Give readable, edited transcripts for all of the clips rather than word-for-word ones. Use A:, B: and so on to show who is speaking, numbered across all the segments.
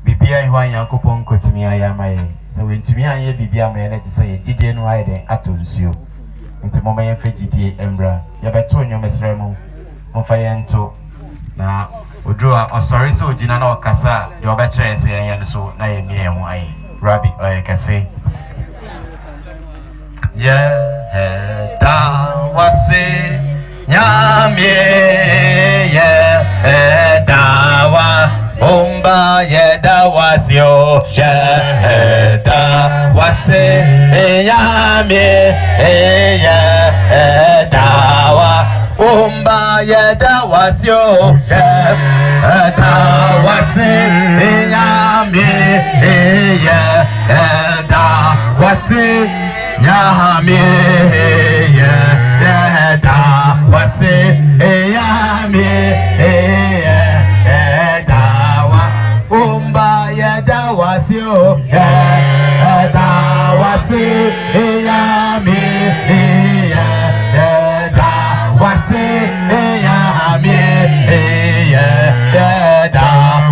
A: Bibia Hwan Yakopon Kotimia Yamaye. So when to me I Bibia man to say Gideon Wide Atulsio. Into Mama Fiji Embra. Yabatonio Mesremo. Mofayanto. Na Udrua or sorry so Jinano Casa, your better say and so Naye Rabbi or Casse. Yeah, da was it Nyame, yeah, da was. Umba yeda wasyo yeda wase yame yeda wa umba yeda wasyo yeda wase yame yeda wase yame yeda wase yame Umba yeda wasyo yeda wasi yami yeda wasi yami yeda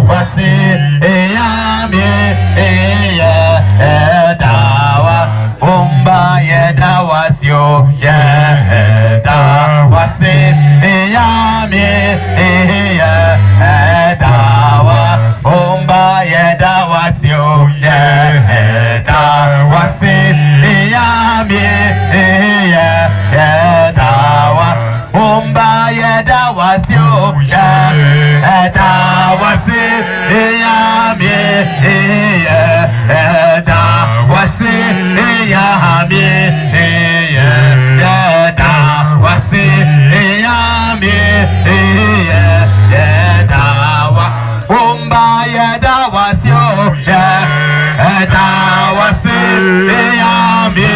A: wasi yami yeda wa umba yeda wasyo yeda wasi yami yeda wa Umba yeda wasyo yeda wasi yami yeda wa Umba yeda wasyo yeda wasi yami yeda wasi yami yeda wasi yami yeda wa Umba yeda wasyo yeda wasi yami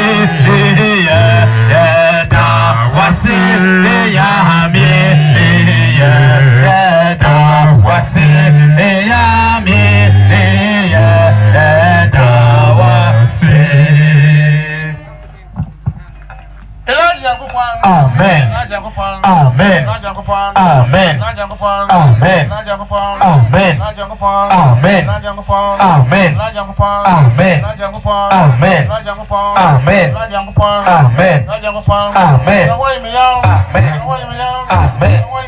A: yeda wasi yami yeda wasi yami yeda wasi. Amen. Amen. Amen. Amen. Amen. Amen. Amen. Amen. Amen. Amen. Amen.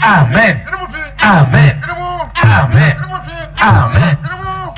A: Amen. Amen. Amen. Amen.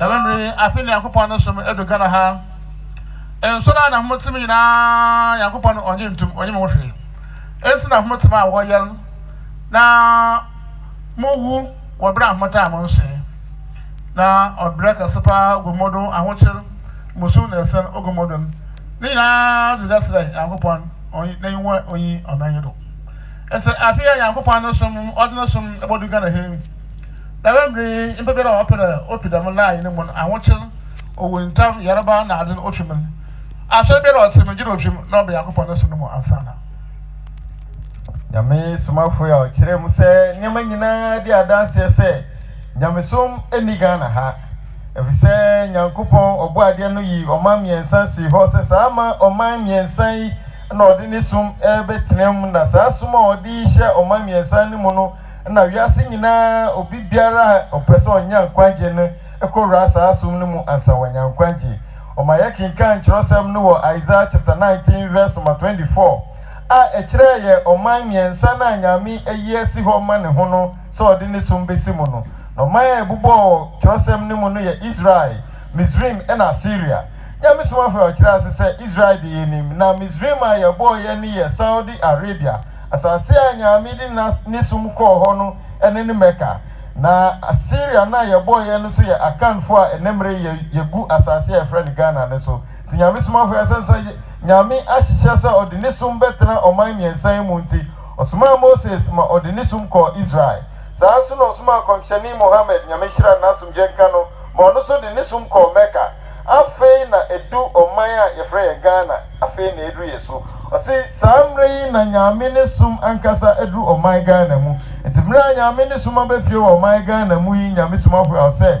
B: na memory afin yakopon no som edugana ha enso na homotimi na yakopon onye ntum onye mo hwe enso na homotimi a wo yel na mowu wo bra homota mo nse na obra ka sepa gomodo ahochir musu na sen ogomodon ni na didasre yakopon onye na yiwo onyi omanyedo ese afia yakopon no som odno som ebodugana he na memory impebera opida mo line no mo ahochir owuntam yaraba na adin otwimen after be rot me jiro twim na be yakopon no so no mo ansana
C: Nyame Somafo ya kire mu se nyama nyina di adanse se nyame som eniga na ha efise nyankopon obo ade no yi oman miensan si ho se sama oman miensan yi na odi ni som betrem na sa som odi hye oman miensan ni mu no na wiase nyina obi biara opese onya nkwanje no ekowra sa som ni mu ansa wanya nkwanje Omaya kinkan chirosem no wo Isaiah chapter 19 verse 24 a ekire ye oman miensa na nyame eyesi ho ma ne ho no so odi ne som besi mu no no maya ebubo chirosem ni mu no ye Israel Mizrim and Assyria nyame Somafo o kira se Israel di yenim na Mizrim a ye boy ye ni ye Saudi Arabia asase a nyame di ne som ko ho no ene ne Mecca na Assyria na ye boy ye no so ye akanfo a enemre ye gu asase e friend Ghana ne so ti nyame Somafo ya sense nyame ahihye se odini sum betra oman miensan mu nti osuma Moses ma odini sum ko Israel sa so no osuma komshani Muhammad nyame hira na sum jenka no ma ono so dini sum ko Mecca afei na edu oman a ye frɛ Ghana afei na edu yeso osi samre na nyame ne sum ankasa edu oman Ghana mu nti mra nyame ne sum abefie oman Ghana mu yi nyame Somafo ya se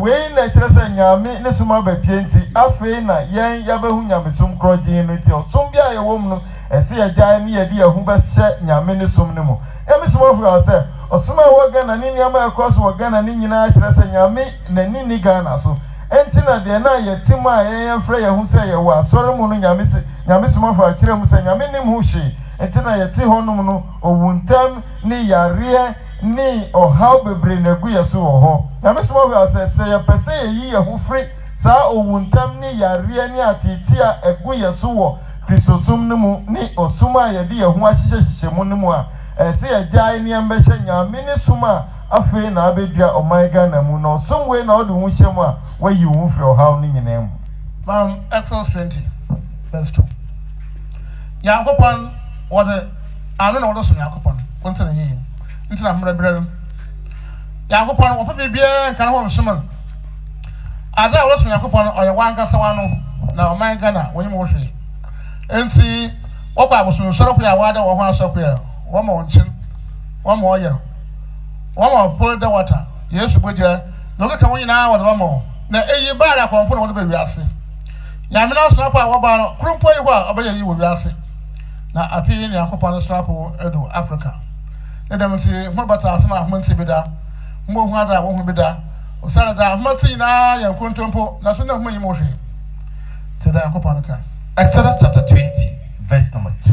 C: wei na kire se nyame ne sum abefie nti afei na yen yabehu nyame sum krojin no nti osum bia ye wom no ese ya gyan ne ye di ehu be hye nyame ne sum ne mu nyame Somafo ya se osum a wo Ghana ni nyama ekos wo Ghana ni nyina kire se nyame na ni Ghana so enti na de na ye tim a ye frɛ ye hu se ye wo asɔre mu no nyame Somafo a kire mu se nyame nim hu hye enti na ye ti honum no owuntam ni yare ni ohaw bebre na gu yeso wo ho nyame Somafo a se ye pese ye yi ye hu fri sa owuntam ni yare ni atiti a egu yeso wo Kristosum no mu ni osuma ye di ye hu ahihye mu no mu a se ye gyae ni ambɛhye nyame ni suma afei na abedua oman Ghana mu no somwe na odi hu hye mu a wayi hu fri ohaw ni nyina mu
B: Psalm Exodus 20 verse 2 yakopon wode anu na wode so yakopon kontena yi ntina mbrɛbrɛ yakopon wo fa bibia kan ho nsoman ada wode so yakopon oye wankasa wano na oman Ghana wonyi mo hwe ensi wokwa abosun soro kwa wada wo ho asokwa wo ma wonchin wo ma oyer wo ma pour the water yesu boja no ka wonyi na wo ma na eyi bara konfo na wo be wiase nyame na so pa wo ba no krumpo yi ho a obaye yi wo wiase na afi ni yakopon so apo edo Africa na dem si ho bata asema ho nti bida mo ho ada wo ho bida o sara da ho ti na yankontompo na so na ho yi mo hwe te da yakopon ka
A: Exodus chapter 20 verse number 2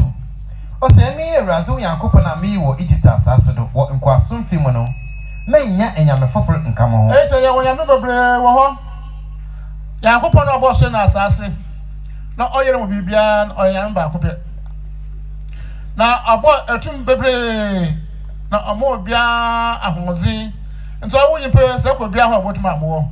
A: o se mi erazo yakopon na mi wo Egypt asase do wo nkwasom fi mu no na nya enyame foforo nka mo ho
B: che ya wo nyame bebre wo ho yakopon na bo so na asase na oyere mo bibia na oyere ba kopɛ na abo etum bebre na amo bia ahonzi nso awo yimpe se ko bia ho abotum amo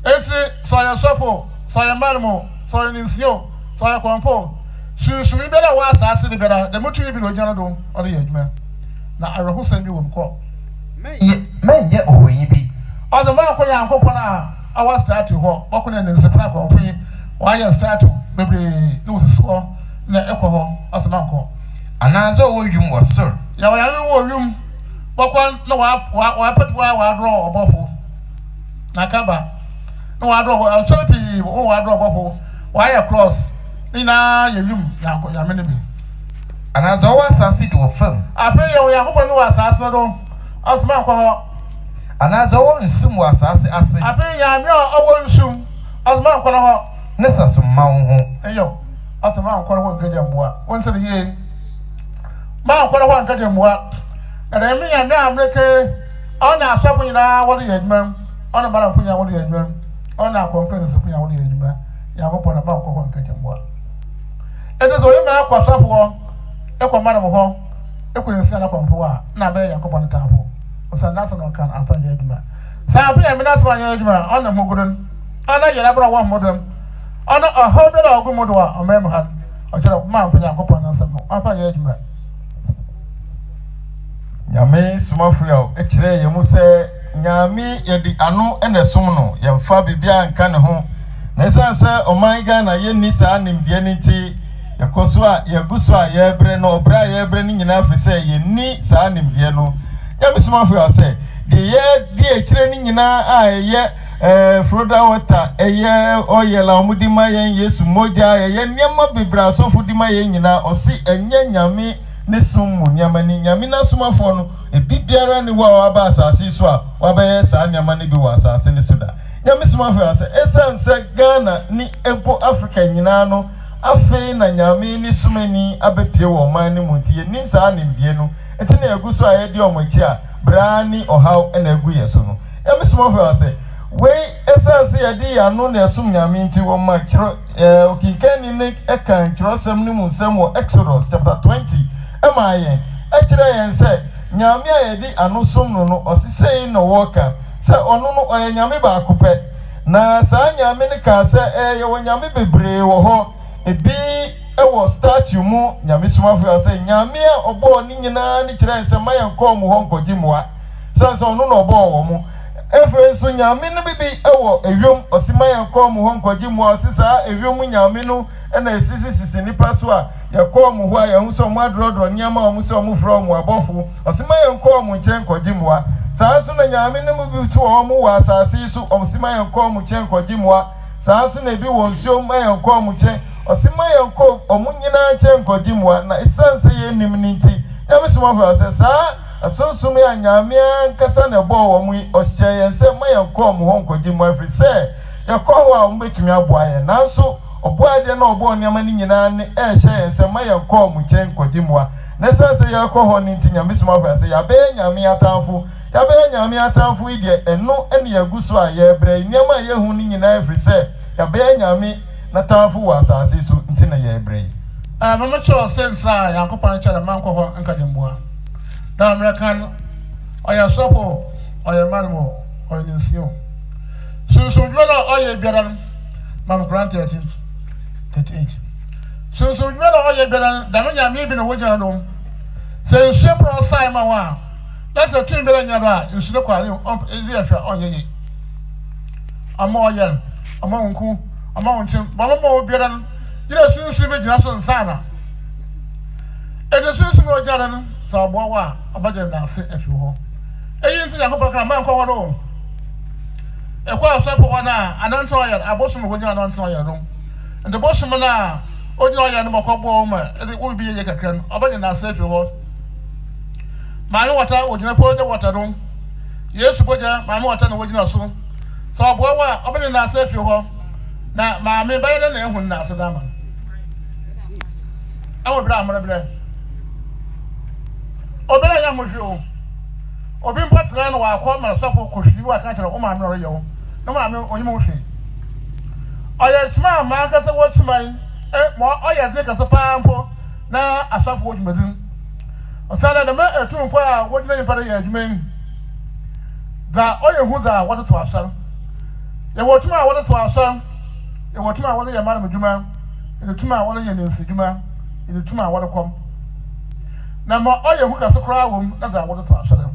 B: esi so ya sopo so ya marmo so ya ninsio so ya kompo susumi bela wa asase de bela de mutu bi no jana do o de yadwuma na arahu sandi wo mko
A: menye ohoyi bi
B: o de ma ko ya nkopɔ na awa start ho boko na nsepra ko fi wa ya start bebre no so na ekɔ ho asema nko
A: anazo wo yum wasor
B: ya wa ya wo yum boko na wa petwa wa draw obofo na kaba na wa draw so pi wa draw obofo wa ya cross ina ya yum ya mene bi
A: anazo wa asase do fam
B: ape ya ko no wa asase do asema nko ho
A: anazo wo nsum wa asase ase
B: ape ya mi o nsum asema nko ho
A: ne saso ma wo ho
B: eyo asema nko ho nkaje mboa won se ye ma nko ho nkaje mboa na mi ya na amreke ona asopo nyina wo de yadwuma ona mara mpunya wo de adwuma ona complain so punya wo de adwuma ya go pona ba ko nka jambo eto so yema akwa safo ekwa mara mo ho ekwurensi na kwamfo a na ba ya nkopon tafo osa na so no kan apa ya adwuma sa apa ya mina so ya adwuma ona mogurun ona yera bra wa modom ona ahobela ogumodo a omem han ochero ma mpunya nkopon na so no apa ya adwuma
C: Nyame Somafo ya ekire ye mu se Nyame ye di anu ene som no ye mfa bibia nka ne ho na esanse oman ga na ye ni saa nimdie ni nti yakoso a yaguso a ye bre no obra ye bre ni nyina afi se ye ni saa nimdie no Nyame Somafo ya se de ye di ekire ni nyina a ye froda water ye oyela omudi ma ye Yesu moja ye niam bibra sofo di ma ye nyina osi enye Nyame ne sumu nyamani Nyame na Somafo no bibiara ni wa ba asase so a wa ba ye saa nyamani bi wa asase ne so da Nyame Somafo ya se esanse Ghana ni empo Africa nyina no afi na Nyame ni sumani abepie wo man ni muntie nim saa nimdie no enti na eguso a ye di omochi a brani ohaw na egu ye so no Nyame Somafo ya se we esanse ye di ya no na esum Nyame nti wo ma kiro okinkani ne ekan kiro sem ni mu sem wo Exodus chapter 20 emaye ekire yen se Nyame a ye di anosom no osisei no woka se ono no oye Nyame ba akopɛ na saa Nyame ne ka se ye wo Nyame bebree wo ho ebi ewo statue mu Nyame Somafo ya se Nyame a obo ni nyina ne kire se mayenko mu ho nkogi moa se ono no obo wo mu efe so Nyame ne bibi ewo ewom osimayenko mu ho nkogi moa sisa ewom Nyame no na esisi nipa so a yakọ mu ho a yahu so mu adrodro niam a mu so mu fro mu abofo osimayenko mu nche nkogi moa saa so na Nyame ne mu bi so mu wa asase so osimayenko mu nche nkogi moa saa so na bi wonsuo mayenko mu nche osimayenko omu nyina nche nkogi moa na esanse ye nim ni nti Nyame Somafo ase saa asonsum ya Nyame nkasa na bo wo mu ohye yense mayenko mu ho nkogi moa afri se yakọ ho a mu betumi aboa ye nanso oboade na obo niam ni nyina ne ehye yense mayenko mu nche nkogi moa na esanse yakọ ho ni nti Nyame Somafo ase ya be Nyame atamfo ya be Nyame atamfo ide eno ene yaguso a ye bre niam a ye hu ni nyina afri se ya be Nyame na tamfo wa asase so nti na ye bre
B: mama cho sense a yankopon cha na manko ho nka jemboa na American oya sopo oya manmo oya nsio so dwela oya biara mam grant 38 so dwela oya biara da no Nyame bi no wogya no se nsepro sai ma wa na se tun bela nya ba nsuro kware ezi ahwa oyeye ama oya ama nku ama nchen ba mo biara no yire sunsun be gina so nsana sunsun o jara no sa bo wa abaje na ase afi ho eyi nti yakopon kan man ko wono e kwa so po wana ananto oya abosom ho nya ananto oya no nde bosom na onya oya no makọbọ ma e wo bi ye kakra no abaje na ase afi ho ma yo wata ogina po de wata no Yesu boja ma me wata no wogina so sa bo wa abaje na ase afi ho na ma me baye na ehun na ase dama awo bra amara bra obere ya mohwe obi mpatira na wa akọ mara sọpọ kohwi wa ka kire o ma me ore yewo no ma me onye mo hwe oya sma ma ka se wo chiman mo oya ze ka se pa mpo na asafo odumedin osala na me etu mpo a wodina yin pare ya adwuman da oya hu da woto to asar ya wotuma woto to asar ya wotuma woto ya mara medwuma ya tuma woto ya nensi dwuma ya tuma woto kom na ma oya hu ka se kra wom na da woto to asar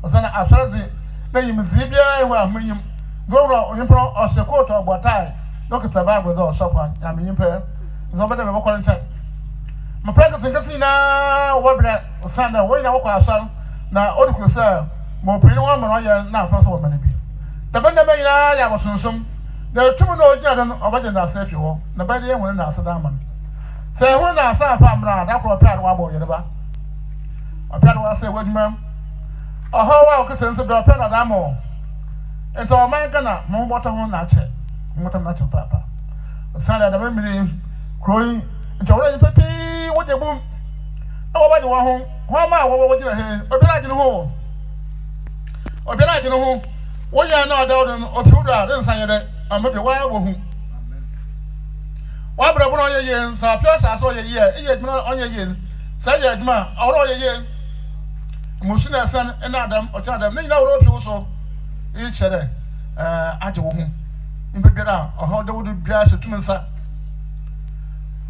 B: osana asar ze na yimzi bia ehu ahuyim gowro onyimpro osekoto obotai dokita bible do sopa ya menyimpe zo bede be bokoro nche ma practice ngasi na wobere osana wo ina wo kwa asar na odiku se mo pini wa mo ya na afa so wo mane bi da bende me ina ya bosunsun da tumu no ogia don obaje na asafi ho na bede ye hu na asada man se hu na asafa amra da ko pia no abo yereba opia no ase waduma oho wa oketense be opia no da mo ento o man kana mo bota ho na che mo ta na che papa osana da be miri kroi ento wo ye pepe wo de bum e wo ba de wo ho ma wo wo gina he obi na gina ho What you know, or two then say that I'm maybe why won't. Why, but I want your yen, so I saw your year, on your yen, say your ma, all your yen. Musina son and Adam or Adam, they know what also each other. At your home. In Pepera, or how they would be asked to Mensa.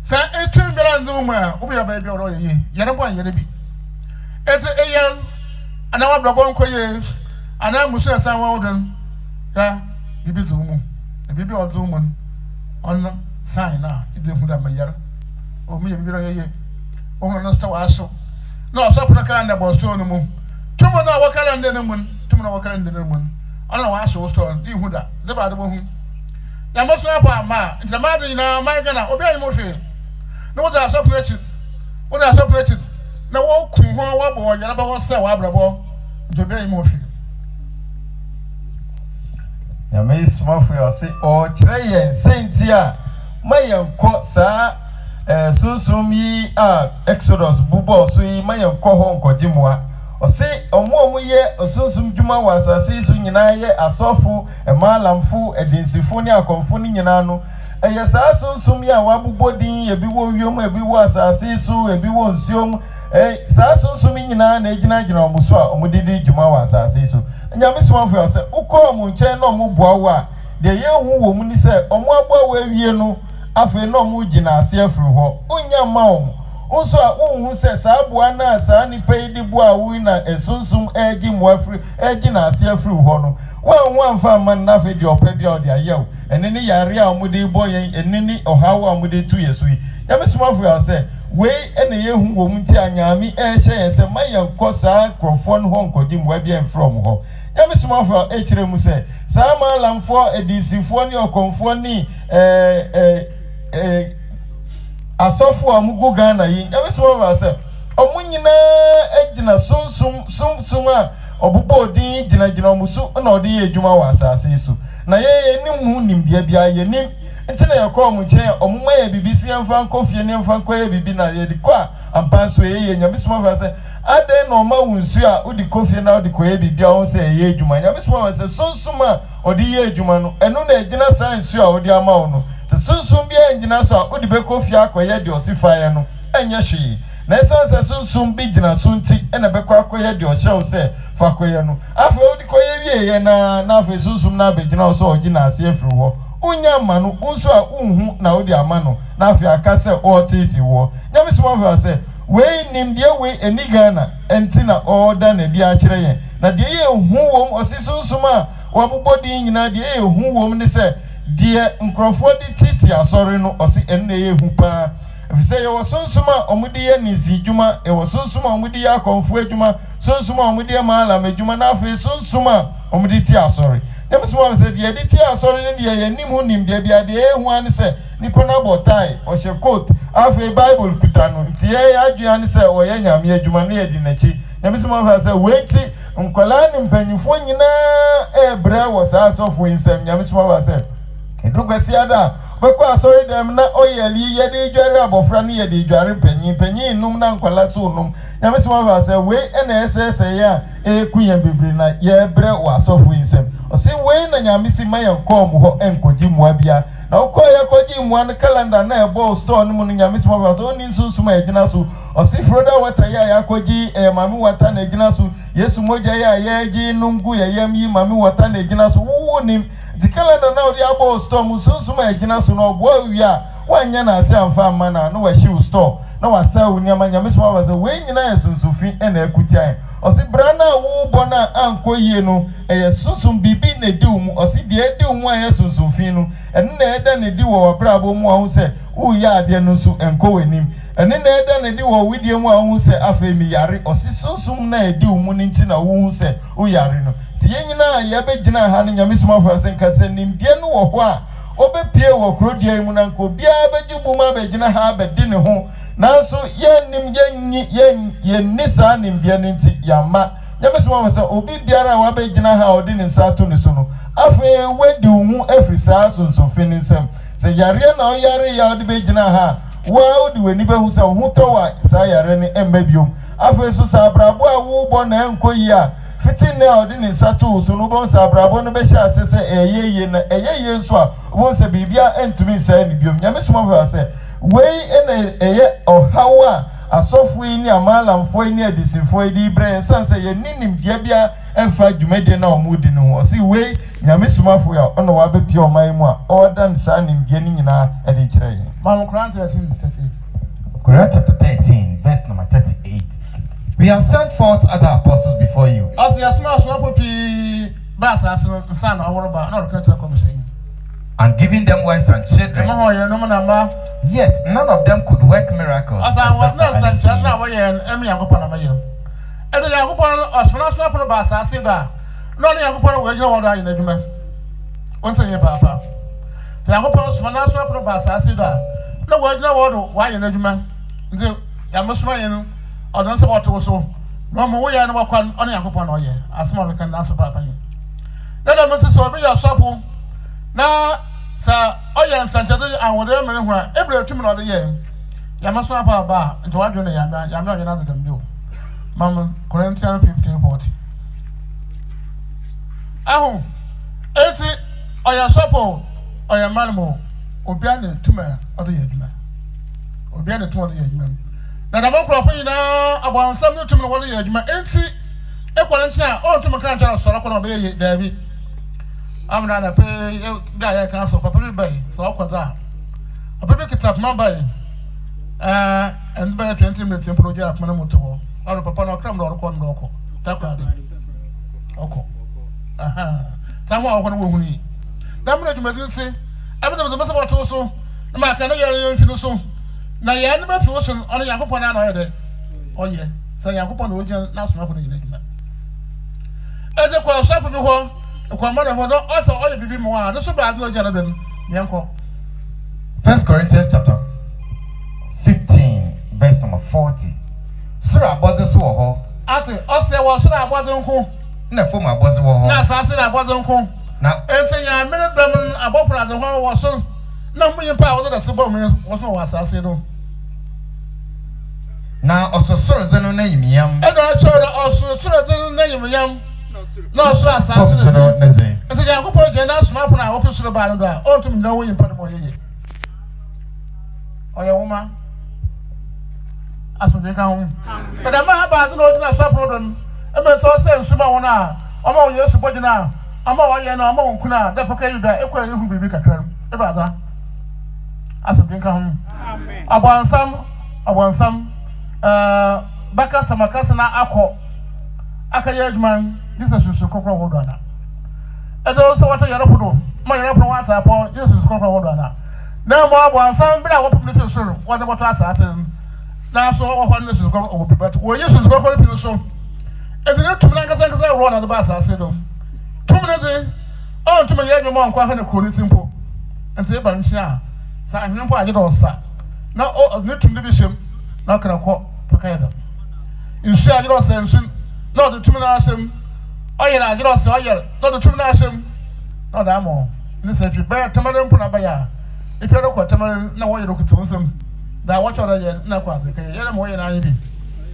B: Say, 18 million Zuma, who be a baby or ye, Yanaba, Yanabi. It's a year, and now I'm the one and I must say, some yeah, you be Zoom, a baby or Zoom on sign now, it didn't put up my year. Or me, a or no store also. No, so put a calendar was to the moon. Tomorrow, our calendar in the moon, tomorrow, our calendar in the moon. I don't know why I was told, do that, the bad woman. You must not have ma, it's a matter in my gana, obey emotion. No, what I separated. What I separated. No, walk, boy, you never was so abroad to obey emotion.
C: Nyame Somafo ɔse ɔkyerɛ yɛn sentia ma yɛn kɔ saa sunsun yi a Exodus bubɔ so yi ma yɛn kɔ hɔ nkɔgye mmoa ɔse ɔmo yɛ sunsun dwuma wɔ asase so nyinaa yɛ asɔfo ɛmaalamfo ɛdensifo ne akɔmfo ne nyinaa no ɛyɛ saa sunsun yi a wabobɔ din ebi wɔ wiem ebi wɔ asase so ebi wɔ nsuom saa sunsun yi nyinaa na egyina ɔmo so a ɔmo didi dwuma wɔ asase so Nyame Somafo ɔse ukɔ ɔmo nkyɛn na ɔmo boa wo a de yehu wɔ mu ni sɛ ɔmo aboa wo awie no afei na ɔmo gyina ase afiri hɔ onya ma ɔmo nso a unhu sɛ saa boa na saa nipa yi di boa wo na esunsum egi mo afiri egi na ase afiri hɔ no wanhu amfa man na afei de ɔpɛ bia ɔde ayɛw ɛne ne yare a ɔmo de bɔ yɛn ɛne ne ɔhaw a ɔmo de tu yɛ so yi Nyame Somafo ɔse wei ene yehu wɔ mu nti anyame ɛhyɛ yɛn sɛ ma yɛn kɔ saa krɔfoɔ no hɔ nkɔgye mo abia mfrɔm hɔ Nyame Somafo ɛkyerɛ mu sɛ saa maalamfoɔ edisifoɔ ne ɔkɔmfoɔ ne asɔfo a mugu Ghana yi Nyame Somafo sɛ ɔmo nyinaa egyina sum a ɔbobɔ odin gyina ɔmo so na ɔde yɛ adwuma wɔ asase so na yɛ nim hu nimdeɛ bia yɛ nim nti na yɛkɔ ɔmo nkyɛn ɔmo ma yɛ bibi si yɛmfa nkɔ fie ne yɛmfa nkɔ yɛ bibi na yɛde kɔ a ampa nso yɛ Nyame Somafo sɛ ade na ɔma wo nsu a wodi kɔ fie na wodi kɔ yɛ bibi a wo sɛ yɛ adwuma Nyame Somafo sɛ sunsum a ɔde yɛ adwuma no ɛno na egyina saa nsu a ɔde ama wo no sɛ sunsum bi egyina so a wodi bɛkɔ fie akɔyɛ de ɔsi faeɛ no ɛnyɛ hwee na ɛsan sɛ sunsum bi gyina so nti ɛna bɛkɔ akɔyɛ de ɔhyɛ wo sɛ fa kɔyɛ no afei wodi kɔyɛ wie yɛ na afei sunsum na abɛgyina wo sɛ ɔgyina ase afiri hɔ unya ma no nso a unhu na wodi ama no na afei aka sɛ ɔtete wɔ Nyame Somafo sɛ wei nimdeɛ wei eni Ghana enti na ɔda na di akyerɛ yɛn na deɛ yɛ hu wɔm ɔsi sunsum a wabobɔ din nyinaa deɛ yɛ hu wɔm ne sɛ deɛ nkrɔfoɔ de tete asɔre no ɔsi ɛno na yɛ hu paa efisɛ yɛwɔ sunsum a ɔmo de yɛ nisi dwuma yɛwɔ sunsum a ɔmo de yɛ akɔmfo adwuma sunsum a ɔmo de yɛ maalam adwuma na afei sunsum a ɔmo de te asɔre Nyame Somafo sɛ deɛ de te asɔre no deɛ yɛ nim hu nimdeɛ bia deɛ ehu ane sɛ nipa na bɔ tie ɔhyɛ coat afei Bible kuta no nti yɛ adwea ne sɛ ɔyɛ Nyame adwuma ne yɛ di n'akyi Nyame Somafo sɛ weiti nkɔlaa ne mpanyinfoɔ nyinaa ɛbrɛ wɔ saa asɔfo nsɛm Nyame Somafo sɛ edurubɛsi ada bɛkɔ asɔre dɛm na ɔyɛ ali yɛde dware abɔfra no yɛde dware panyin num na nkɔlaa so num Nyame Somafo sɛ wei ɛna ɛsɛsɛ yɛ a ɛku yɛn bebree na yɛbrɛ wɔ asɔfo nsɛm ɔsi wei na Nyame si ma yɛn kɔɔ mu hɔ ɛnkɔgye mmoa bia na wokɔ yɛkɔgye mmoa no calendar na ɛbɔ store no mu no Nyame Somafo sɛ ɔni nsunsum a ɛgyina so ɔsi froda wata yɛ a yɛakɔgye mame wata na ɛgyina so Yesu mogya yɛ a yɛgye no ngu yɛyam yi mame wata na ɛgyina so wowo nim nti calendar na ɔde abɔ store mu nsunsum a ɛgyina so na ɔboa wie a woanyɛ na ase amfa amma na wahyew store na wasa wo nneɛma Nyame Somafo sɛ wei nyinaa yɛ sunsumfi ɛna ɛkutia ɔsi bra na wo bɔ na ankɔ yie no ɛyɛ sunsum bibi na edi wo mu ɔsi deɛ edi wo mu a ɛyɛ sunsumfi no ɛno na ɛda na edi wɔ wabrabɔ mu a ho sɛ woyɛ adeɛ no nso ɛnkɔ w'anim ɛno na ɛda na edi wɔ widie mu a ho sɛ afei mi yare ɔsi sunsum na edi wo mu ne nti na wo ho sɛ woyare no ti yɛn nyinaa yɛbɛgyina ha no Nyame Somafo sɛ nkasa nimdeɛ no wɔ hɔ a ɔbɛpie wɔ kurodua yi mu na nka obiara bɛgye bom abɛgyina ha abɛdi ne ho nanso yɛnnim yɛnni saa nimdeɛ no nti yɛama Nyame Somafo sɛ obi biara a wabɛgyina ha a ɔde ne nsa ato ne so no afei wadi wo ho afiri saa sunsumfi ne nsɛm sɛ yareɛ na ɔyare yɛ a ɔde bɛgyina ha woa wode w'ani bɛhu sɛ wo ho tɔ wɔ saa yareɛ no ɛmma biom afei so sɛ abrabɔ a wobɔ na ɛnkɔ yi a fitting now didn't settle so no bones are bravo no be share say ye so a won say bibia entumi say ni biom nyame Somafo say wey eye o hawa asofo yi ni amalamfo yi ni adisinfo yi di bre sanse ye ninim dia bia emfa dwumade na omudi no o si wey nyame Somafo ya ono wa be pie o man mu a order nsa nim dia ni nyina e de kire yi
B: Man Corinthians 13.
A: Corinthians chapter 13, verse number 38. We have sent forth other apostles before you.
B: As the Somafo pi basa san aworoba na Corinthians commission.
A: And giving them wives and children. Yet none of them could work miracles.
B: As I was not such as now way and Emmy Yakupon Mayo. As a Yakupon or Somafo basa siga. No Yakupon way you order in the human. Once a year, Papa. The Yakupon Somafo basa siga. No word, no order, why in the human? The Yamusman or don't support also. No more way and walk on Yakupon or ye. As small can answer Papa. Then I must so be a supple. Now, sir, and Saturday, I would remember every 2 minutes a year. Yamaswa Bar, and to what you know, I'm not another than you. Mamma, Corinthians 15:40. Oh, is it or your supple or your manimal or behind the 2 men of the year? Or behind the 20 years. Now, I'm not cropping now about some 2 minutes of the year. Ain't it? Equalentia, all to my country of Soroko, David. I'm not a pay guy council, Papa Bay, so I'll that. A baby kick up my bay, and by 20 minutes in project Manamoto, or a papa no crumb or corn local. Taka. Oko. Aha. Someone who need. Damn, you must say, everything was the best about also. The man cannot hear you so. Now, you had never chosen on a Yakupon either. Oh, yeah. So Yakupon would not smoke in the as a call shop of the hall. Also, all you be more. This is bad. No,
A: 1 Corinthians chapter 15, verse number 40. Sura boze so ho.
B: Ati, ose wo sura boze nko.
A: Na fo ma boze wo ho.
B: Na sa sura boze nko.
A: Na
B: ense ya mene dam abopra de ho wo so. Na mu yimpa wo da se bo mu wo so wo asase do.
A: Na ososoro ze no na yimiam.
B: E do cho da ososoro ze no na yimiam. No so asase
A: no na ze.
B: Ense ya ko je na Somafo na wo pesoro ba no do a. O tum na wo yimpa de mo yeye. Oya woman. Asode ka ho. But am ba zo no na Somafo don. E me so se nsuma wona. Omo wo Yesu bojina. Omo wo ye na omo nkuna da poka yuda e kwa hu bibi kakram. E ba za. Asode ka ho. Amen. Abansam baka samakasa na akọ akaya adman Jesus so kokro wodo ana. E do so wato yaro podo. Mo yaro pro wasa po Jesus kokro wodo ana. Na mo abansam bra wo pipiti so wato wato asase. Na so wo hwan Jesus kokro wo pipiti. Wo Jesus kokro pipiti so. E de tum na kasa ro na do ba asase do. Tum na de o tum ye nwo nkwa fa na ko ni simpo. Ente e ba nchi a sa ahempo age do sa. Na o ne tum de bi shem na kra ko pakaya. Insu age do sa insu na de tum na asem. Oye na age do sa oye na de tum na asem. Na da mo ni se twi ba tamare mpo na ba ya. E pere ko tamare na wo ye do kutu nsem. Da wo chora ye na kwa ze kai ye na mo ye na yebi.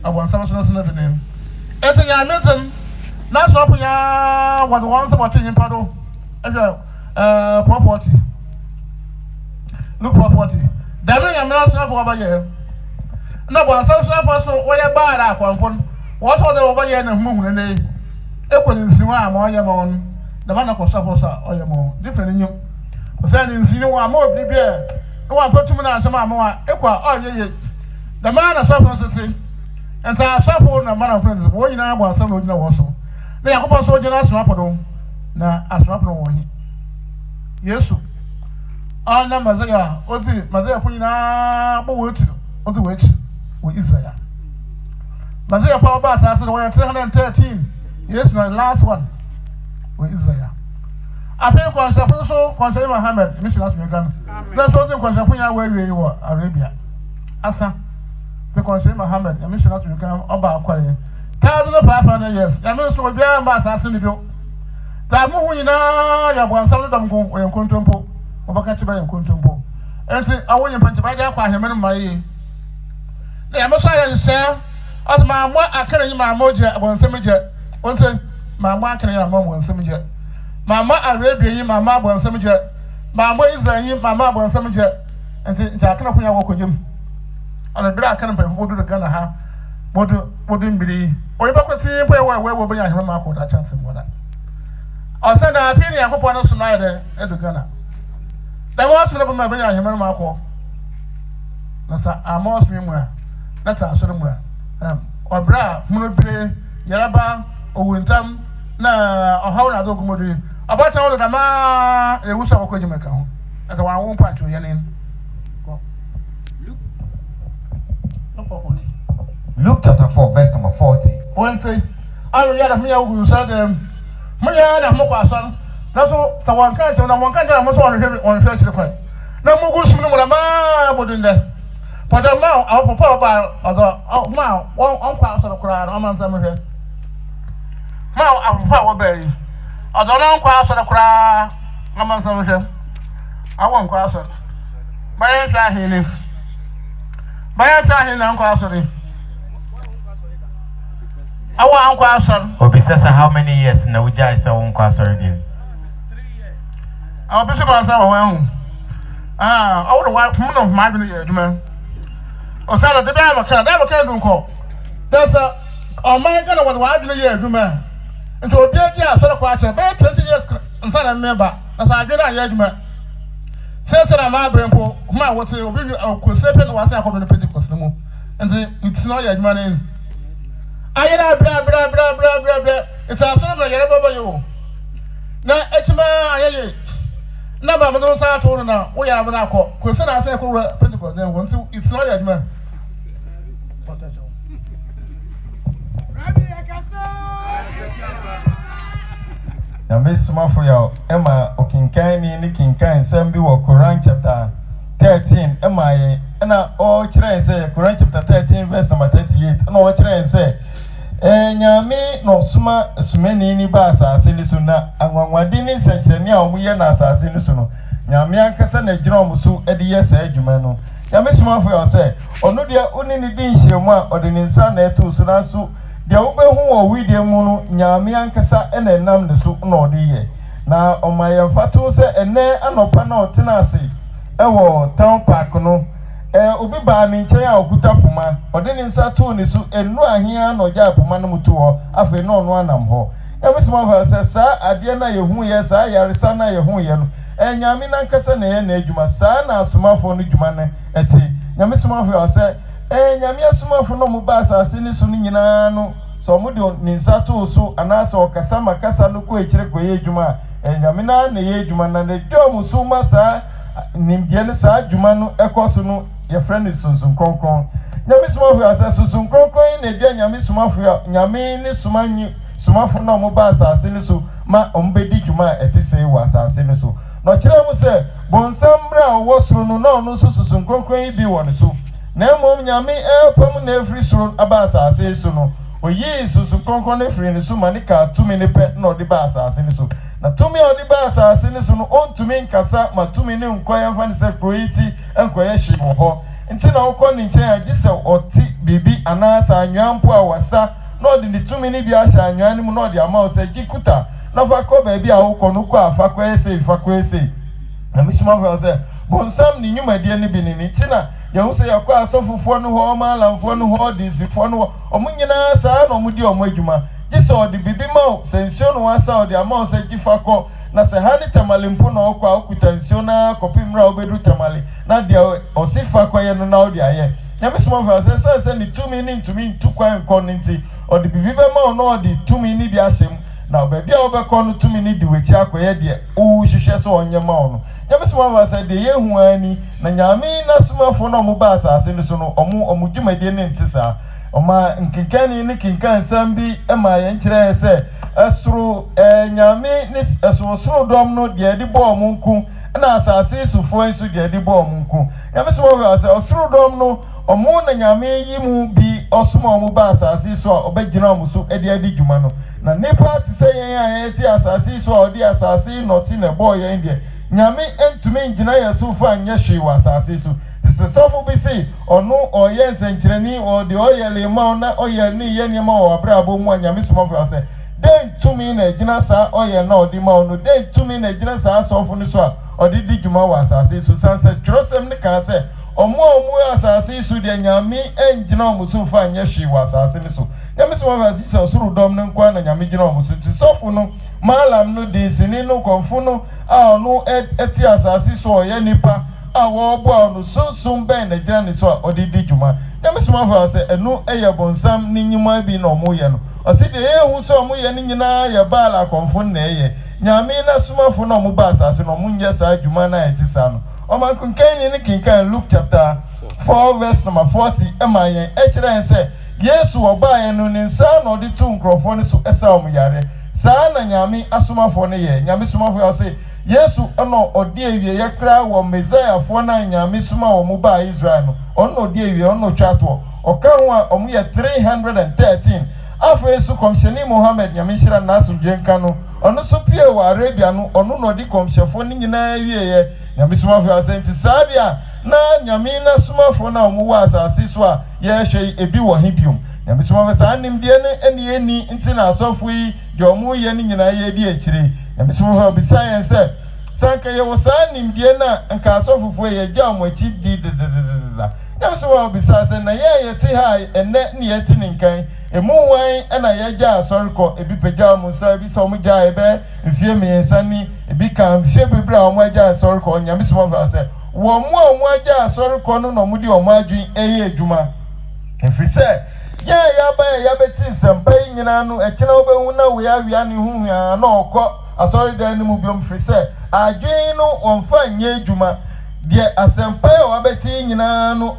B: Abonsam so na de nem. Ete ya meten na so po ya what one about in pado. Property. Look property. Dabi ya mena so po ba ye. Na bo ansam so po so wo ye ba ra akwanpon. Wo so de wo ba ye na humuhunu ne. Ekwani nsiwa ama oye ma won. Da ba na ko so so oye mo. Different nyum. O say ni nsini wo ama obi bia. No one put na asem ama wa ekwa oye. Da ma na so po so say. And so I suffer na man of friends. Wo nyina bo asem no nyina wo so. Na Yakobon so nyina Somafo do. Na Somafo no wo hi. Yesu. Ana mazaya odi mazaya kunyina bo wetu. Odi wetu wo Israel. Mazaya pa ba asase no 313. Yes, my last one. Wo Israel. Ape kwansapo so kwansapo Muhammad mission as me kan. Na so tin kwansapo nya wa wiye wo Arabia. Asa the consul Muhammad, a mission to become about quality. Thousand of Papa, yes, I mean, so be a mass as in the bill. Tamu, you know, you have one solid on go or in Contempo, or Bacataba in Contempo. And say, I want you to buy that for him and my. The Amazon share as my what I carry my moja upon some jet. One say, mama can ya mom when some jet. Mama Arabia, mama when some jet. Mama Israel, mama when some jet. And Jack can walk with him. On a black canopy, what do the gun have? What wouldn't be? Or if I could see him where will be a remark with a chance of water. I'll send an opinion. I hope on us tonight at the gunner. There was never my very human mark. That's a most memoir. That's a sort of or bra, Munobre, Yaraba, or Wintam, na or how I do commodity. About all of the ma, a wish of a Kojimaka. That's why I won't punch you, Yanin.
C: Luke chapter 4, verse number 40.
B: One say, I will get a meal who said them. My other Mokasan. That's all. So one can't, and one can't. I must want to on church the coin. No more good with a man wouldn't there. But the mouth, I'll propose about other mouth, one class of the crowd, I'm on some of it. Mouth, I'll follow bay. Other long class of the crowd, I'm on some of it. I won't cross it. My aunt Shahini. My aunt Shahini, I'm crossing it. I want question.
A: Obisesa, how many years na uja isa unkwa sorry bien?
B: 3 years. I'll be sure I I would have one of my man. Or Sarah, the Bible can't call. That's a man gonna what I do here, man. And to a big year, sort of watch about 20 years and son and member. As I did, I had man. Since I'm my brain, my was a could say was I the Pentecost no more. And it's not yet money. I blah blah blah blah blah blah. It's a son like you. Now, it's my number of those I told now. We have an alcohol. Because I say, Pentecost, then one, two, it's not yet, man.
C: Now, Miss Somafo, Emma, Okinkani, Nikinka, Sambi, or Quran chapter 13, Emma, and all trains say, Quran chapter 13, verse number 38, and all trains say, Nyame no suma sumeni ni ba asase ni so na anwanwade ni nsekirani a omuye na asase ni so no Nyame ankasa na gyina omuso ede yesa adwuma no Nyame Somafo ya say ono de oni ni din hyemu a ode ni nsa na eto so na so de obehu wo widie mu no Nyame ankasa ena enam ne so na ode ye na omaye mfato se ene anopa na otena ase ewo town park no obi ba ni nche ya okuta puma ode ni nsa to ni so enu ahia na oja puma no mutu ho afa no ono anam ho Nyame Somafo se sa ade na yehu ye sa yaresa na yehu ye no Nyame na nkasa na ye na adwuma sa na Somafo no dwuma ne eti Nyame Somafo se Nyame Somafo no mu ba asase ni so ni nyina no so mu de ni nsa to so anasa okasa makasa no ko ekire ko ye adwuma Nyame na ye adwuma na de dom so ma sa nimdie ne sa adwuma no ekoso no your friend is sunsun kronkron Nyame Somafo asa sunsun kronkron na dia Nyame Somafo Nyame ni sumanyi Somafo na mo ba asase ni so ma ombedi dwuma etise wa asase ni so no kire mu se bonsambra wo suru no na ono so sunsun kronkron bi wo ne so na mom Nyame pam na efri suru aba asase so no oyi sunsun kronkron na efri ne so manika tumi ne pe na odi ba asase ni so na tumi odi ba asase ni so no ontumi nkasa ma tumi ne nkoya mfa ne se kroiti enkoya hye mo ho nti na okọ ni nchen agise oti bibi anasa anwampo a wasa na odi ni tumi ne bi ahya anwan mu na odi ama o se gikuta na fa ko ba bi a okọ no ko afa ko ese fa ko ese na Somafo se bonsam ni nyumadie ne bi ni nti na ye wo se yakọ asofofo no ho ma lamfo no ho odi sifo no omunyina sa na omudi omadwuma Jisa odi bibi ma sensio no wasa odi ama o se gifa ko na se hani tamale mpo na okwa okuta nsio na kopimra obedu tamale na dia osifa ko ye no na odi aye Nyame Somafo se ni tumi ni ntumi ntukwa nko nti odi bibi be ma no odi tumi ni bi ahyem na obabi a obekọ no tumi ni di wechi akoye de o hwehwe so onye ma ono Nyame Somafo se de ye hu ani na Nyame na Somafo na mo ba asase ni so no omu dwumadie ne ntisa Oma nkikani ni kinkan sambi ema ye nkyere se esuru Nyame ni esuru dom no de edi bo omunku na asase sufo nsu de edi bo omunku Nyame Somafo se esuru dom no omu na Nyame yimu bi osuma omu ba asase so obegina omu so edi dwuma no na nipa ti se yen ya ti asase so odi asase no ti na boy yen de Nyame entumi ngina ye so fa anya hwe wa asase so Sofo bi si onu oye nsenkyereni o de oyele ma na oye ni ye ni ma o abrabo mu Nyame Somafo ase den tumi na egyina saa oye na odi ma onu den tumi na egyina saa asofo ni so a odi di dwuma wa asase so sanse trosem ne kan se omo asase so de nyame engyina omuso fa anya hwi wa asase ni so nyame so wa asase so suru dom ne nkwa na nyame gyina omuso ti sofo no malam no de sini no konfo no a onu eti asase so oye nipa a wo bo onu sunsun ben na gyina ni so a odi di dwuma nyame so wa se enu eye bonsam ni nyima bi na omo ye no ɔsi de ehu so omo ye ni nyina ye baala konfo na eye nyame na Somafo na omo ba asase na omo nye saa dwuma na eti sa no Oman kunken ni kinkan Luke chapter 4 verse number 40 emayen ekire en se Yesu oba yen no ni nsa na odi tu nkrofo ni so esa omo yare saa na nyame Somafo ne ye nyame Somafo ya se Yesu ono odi ewie ye kra wo Messiah fo na nyame Soma wo mo ba Israel no ono odi ewie ono twato oka ho a omo ye 313 afa Yesu komsheni Muhammad nyame hira na asomdwe nka no ono so pie wa Arabia no ono no di komshefo ni nyina ewie ye nyame Somafo asenti sadia na nyame na Somafo na omo wa asase so a ye hwe ebi wo hibium nyame Somafo sa anim de ne eni nti na asofo yi de omo ye ni nyina ye di ekire nyame Somafo bi science sanka ye wo sa anim de na nka asofo ye gya omo echi di nyame Somafo bi sa na ye ti ha enne ne ye ti ninkan emu wan na ye gya asoriko ebi pegya omo so ebi so omo gya ebe mfie miensa ni ebi kan mfie bebra omo gya asoriko nyame Somafo ase wo mo omo gya asoriko no no mo di omo adwin eye adwuma efise ya ba ya beti sempai nyina no ekena obehu na we awia ne hu hia na okọ asori dan ni mu biom fise adwin no onfa nye adwuma de asempai o abeti nyina no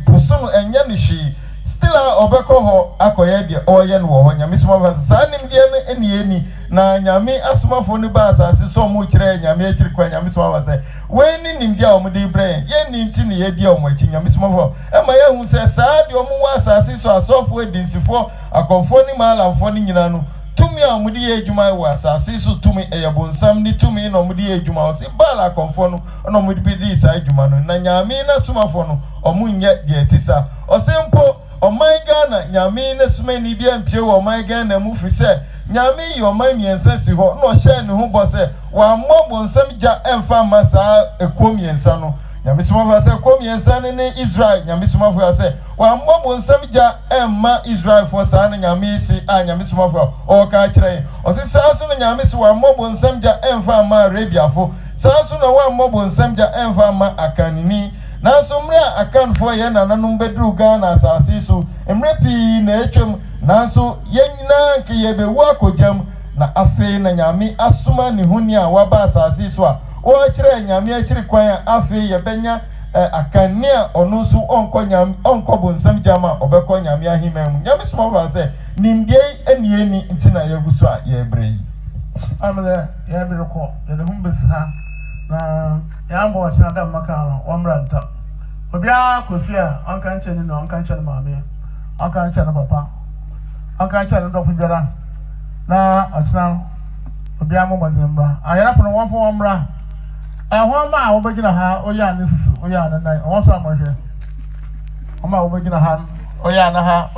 C: puso no enye ne hwi still obekọ ho akoye de oye no ho nyame Somafo sa nim de ne eni na nyame Somafo ni ba asase so mo kire nyame akiri kwa nyame Somafo se we ni nim de o mo de ibrahim ye ni nti ne ye de o mo akiri nyame Somafo e ma ye hu se sa de o mo wa asase so asofo edinsifo akonfo ni malamfo ni nyina no tumi a mo de ye adwuma wa asase so tumi eyebonsam ni tumi no mo de ye adwuma o se bala akonfo no no mo de bi di sa adwuma no na nyame na Somafo no o mo nye de etisa o se mpo Oman Ghana nyame na sumani bia mpie wo Oman Ghana mu fi se nyame yi oman miensa si ho no hye ne ho bo se wa mmobon nsam gya emfa masa ekomiensa no nyame Somafo se ekomiensa ne Israel nyame Somafo se wa mmobon nsam gya emma Israel fo sa na nyame si a nyame Somafo o ka kire o se sa so na nyame si wa mmobon nsam gya emfa ma Arabia fo sa so na wa mmobon nsam gya emfa ma akanini na so mra akanfo ye na nanum bedru Ghana asase so emre pi na etwem na so yenyina nke ye be wu akojam na afi na nyame asoma ne huni a waba asase so a o kire nyame akiri kwan a afi ye benya akanne a ono so onko nyame onko bonsam jama obekọ nyame ahimam nyame Somafo se nimdie enieni ntina ye guso a ye brei
B: amle ya bi ko ye de humbesa na ya mbo wachina da makano wamranta obia kofia anka ncheni no anka ncheni maame anka ncheni papa anka ncheni ndo kujara na achina obia mo mazembra ayara pono wonfo wamra ehwo ma obegina ha oya ne susu oya na nai won so amohwe oma obegina ha oya na ha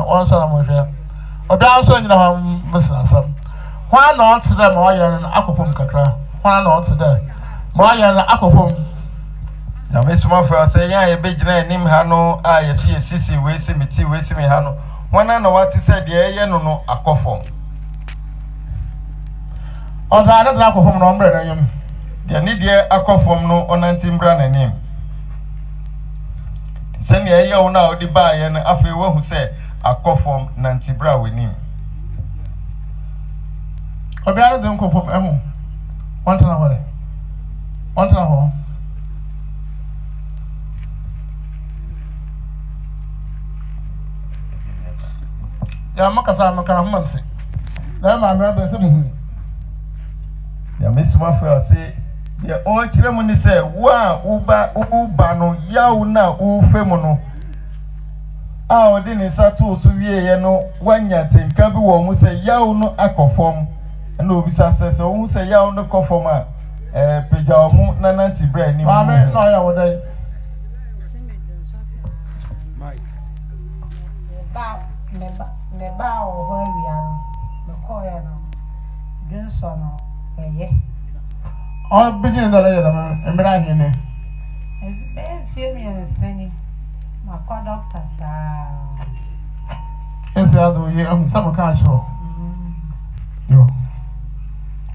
B: won so amohwe obia so nyina ha mesasam kwa na otide ma oya na akopom kakra kwa na otide ma ya na akopom
C: nyame Somafo se ya ye begina enim ha no a yesi sisi we si miti we si me ha no wana na wati se de ye no akofom
B: o da da akopom no mbre na yem
C: de ni de akofom no onanti mbra na nim se ne ye wo na odi ba ye no afi wo hu se akofom nanti bra we nim
B: obi ara de nkopom ehu wantana ho ya makasa makara humanse na ma me be se muhu
C: ya Somafo se ya o kire mu ni se wa uba no yawo na ufe mu no a odi ni satu so wie ye no wanya tenka bi wo mu se yawo no akofom na obi sa se o mu se yawo no kofom a peja omu na nanti bra ni mu
B: ma me no ya wodai
D: ne ba wo ho awia no me ko ya no dwonso no eye
B: o begin da ya da mbra hene
D: be fie mi ensani ma ko doctor sa
B: ese ado ye some ka show yo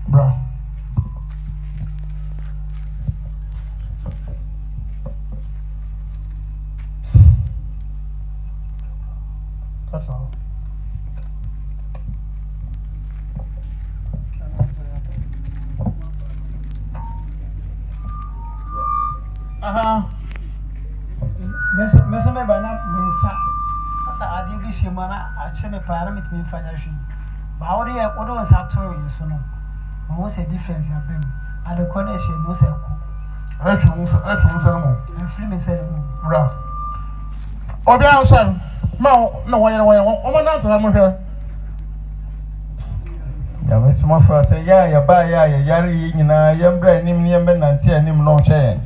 B: bra that's all.
E: Mesa me bana mensa asa ade bi shema na a che me para me timi fanya hwe ba wo de e kodo sa to yi so no wo se difference ya bem ade ko na she no se ko
B: Atun sa mo
E: free me say no
B: bra obi an so ma na wo yere o ma na so ha mo hwe
C: Nyame Somafo say ya ba ya yare yi nyina yembra anim ne yembe nante anim no hwe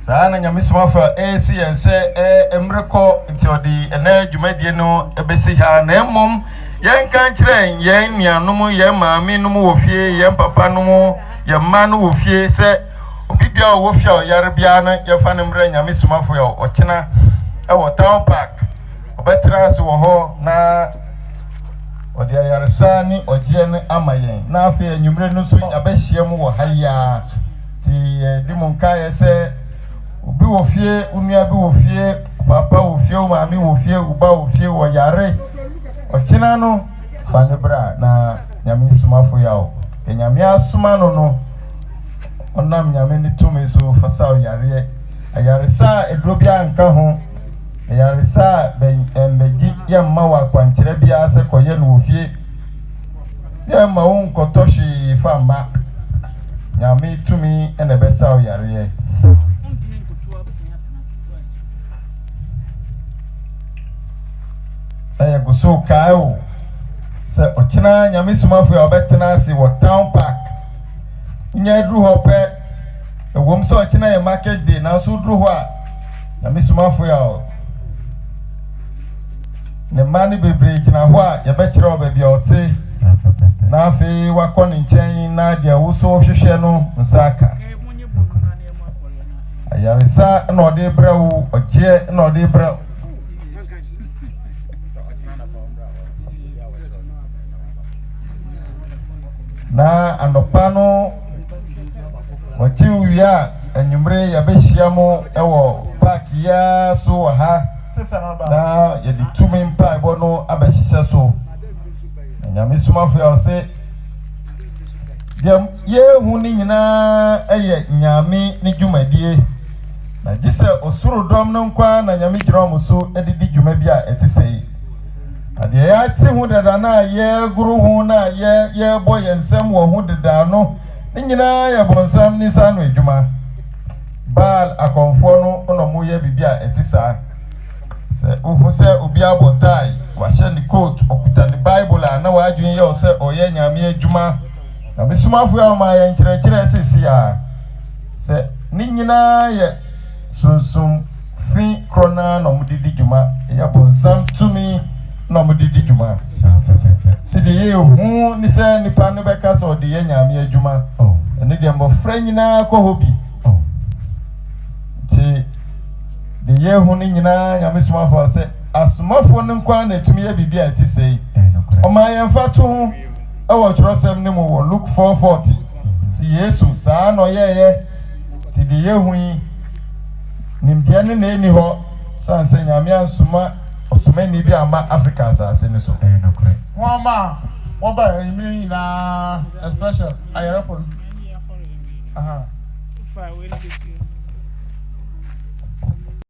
C: Sana Nyame Somafo esi yense emreko nti odi ena dwumadie no ebesi ha na emom yen kan kire yen nuanom yen maame no wo fie yen papa no yen ma no wo fie se obibia wo fie o yare bia no ye fa ne mra Nyame Somafo yo okena e wo town park obetra so wo ho na odi yare sani ogie ne amayen na afa enwumre no so abehia mu wo haya ti di monka ye se obi wo fie unua bi wo fie papa wo fie maami wo fie uba wo fie wo yare okina no fane bra na Nyame Somafo yawo Nyame asoma no onam Nyame ni tumi so fasa yare ayare sa edro bia nka ho ayare sa embeji yamma wa kwankyere bia se koye no wo fie yamma won kotoshi famba Nyame tumi ene besa yare aya guso kayo se okina Nyame Somafo ya obetena si wo town park nya dru ho pe ewom se okina ya market day na so dru ho a Nyame Somafo ya ne mani bebre kina ho a ya be kire oba bia ote na afi wakọ nchen na dia wo so hwehwe no nsaka ayaresa na ode brawo oje na ode brawo na andopano wachi uya enyumre ya behia mo ewo park ya so ha na ye di tumi mpa ebo no abehisa so Nyame Somafo ya se ye hu ni nyina eye Nyame ni dwumadie na gise osuro dom no nkwa na Nyame giro mo so edidi dwuma bi a etisei ade ya ti hu dada na ye guru hu na ye boy ensem wo hu dada no nyina ya bonsam ni sanu edwuma bal akonfo no ono mo ye bibia etisa se uhu se obi abotai wa hye ni coat okuta ni bible na wa adwen ye o se oye Nyame edwuma na bi Somafo ya ma ye nkyerɛkyerɛ sisi ya se ni nyina ye sunsum fi krona no mudidi dwuma ya bonsam tumi no mudidi dwuma se de ye hu ni se nipa no beka so de ye Nyame adwuma ene de mbofra nyina ko hobi ti de ye hu ni nyina Nyame Somafo se asomafo ne nkwa na tumi ye bibia ti sei o ma ye mfa to hu e wo kyerosem ne mo Luke 4:40 si Yesu saa no ye ti de ye hu yi nimpia ne na eni ho sanse Nyame ansoma osoma ni bi ama Africans ase ne so
B: Mama, what by me na special ayarefo. Aha.